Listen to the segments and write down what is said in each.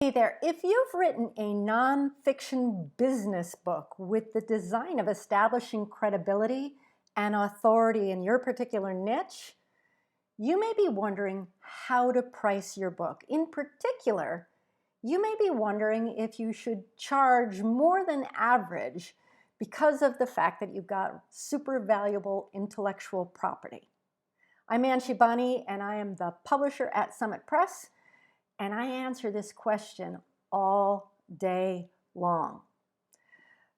Hey there, if you've written a nonfiction business book with the design of establishing credibility and authority in your particular niche, you may be wondering how to price your book. In particular, you may be wondering if you should charge more than average because of the fact that you've got super valuable intellectual property. I'm Anshi Bani, and I am the publisher at Summit Press. And I answer this question all day long.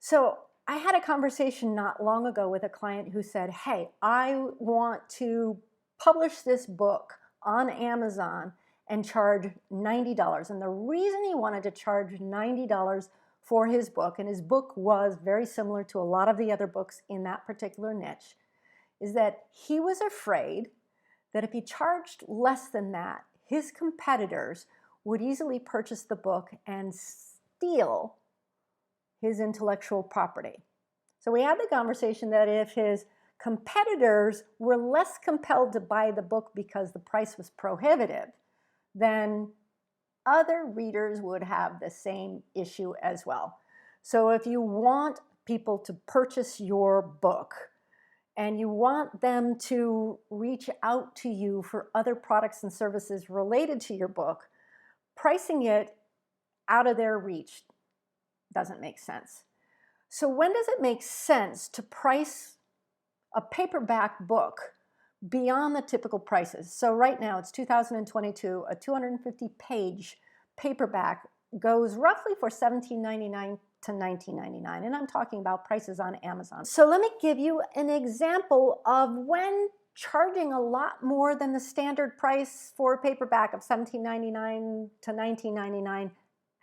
So I had a conversation not long ago with a client who said, hey, I want to publish this book on Amazon and charge $90. And the reason he wanted to charge $90 for his book, and his book was very similar to a lot of the other books in that particular niche, is that he was afraid that if he charged less than that, his competitors would easily purchase the book and steal his intellectual property. So we had the conversation that if his competitors were less compelled to buy the book because the price was prohibitive, then other readers would have the same issue as well. So if you want people to purchase your book, and you want them to reach out to you for other products and services related to your book, pricing it out of their reach doesn't make sense. So when does it make sense to price a paperback book beyond the typical prices? So right now it's 2022, a 250-page paperback goes roughly for $17.99 to $19.99, and I'm talking about prices on Amazon. So let me give you an example of when charging a lot more than the standard price for a paperback of $17.99 to $19.99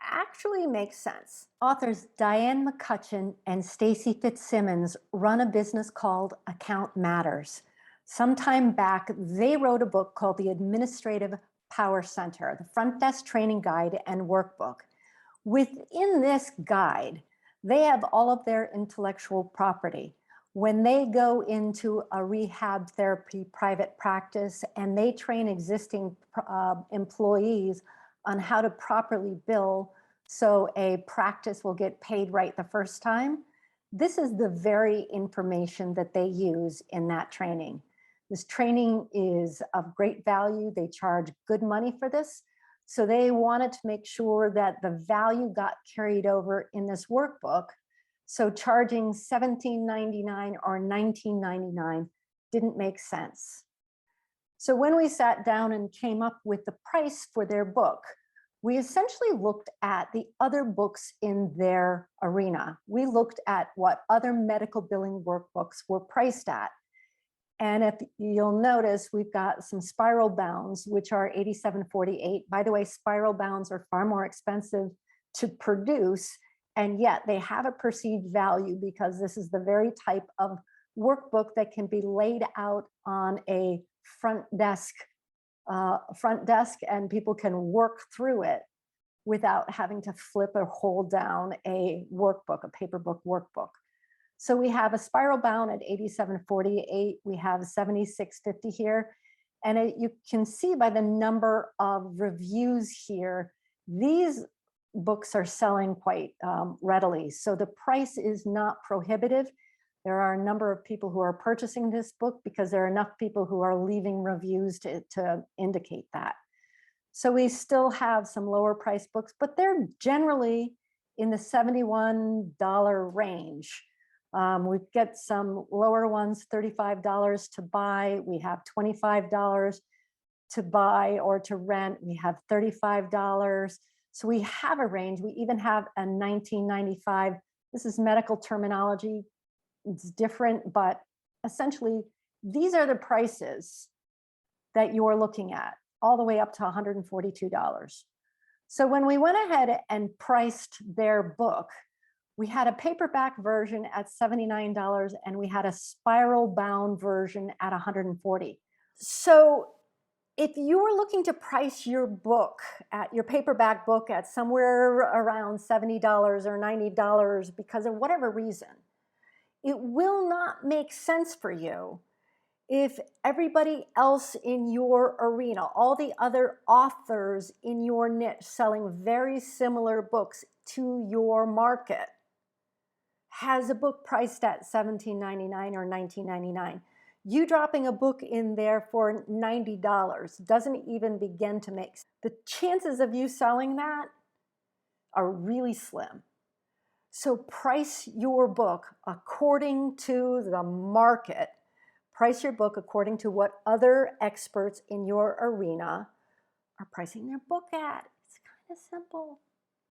actually makes sense. Authors Diane McCutcheon and Stacy Fitzsimmons run a business called Account Matters. Sometime back, they wrote a book called The Administrative Power Center, the Front Desk Training Guide and Workbook. Within this guide, they have all of their intellectual property. When they go into a rehab therapy private practice and they train existing employees on how to properly bill so a practice will get paid right the first time, this is the very information that they use in that training. This training is of great value. They charge good money for this. So they wanted to make sure that the value got carried over in this workbook. So charging $17.99 or $19.99 didn't make sense. So when we sat down and came up with the price for their book, we essentially looked at the other books in their arena. We looked at what other medical billing workbooks were priced at. And if you'll notice, we've got some spiral bounds, which are $87.48. By the way, spiral bounds are far more expensive to produce, and yet they have a perceived value because this is the very type of workbook that can be laid out on a front desk, and people can work through it without having to flip or hold down a workbook, a paper book workbook. So we have a spiral bound at $87.48. We have $76.50 here. And you can see by the number of reviews here, these books are selling quite readily. So the price is not prohibitive. There are a number of people who are purchasing this book because there are enough people who are leaving reviews to indicate that. So we still have some lower price books, but they're generally in the $71 range. We get some lower ones, $35 to buy. We have $25 to buy or to rent. We have $35. So we have a range. We even have a $19.95. This is medical terminology. It's different, but essentially these are the prices that you're looking at, all the way up to $142. So when we went ahead and priced their book, we had a paperback version at $79 and we had a spiral bound version at $140. So if you were looking to price your book, at your paperback book, at somewhere around $70 or $90 because of whatever reason, it will not make sense for you If everybody else in your arena, all the other authors in your niche selling very similar books to your market, has a book priced at $17.99 or $19.99, you dropping a book in there for $90 doesn't even begin to make sense. The chances of you selling that are really slim. So price your book according to the market. Price your book according to what other experts in your arena are pricing their book at. It's kind of simple.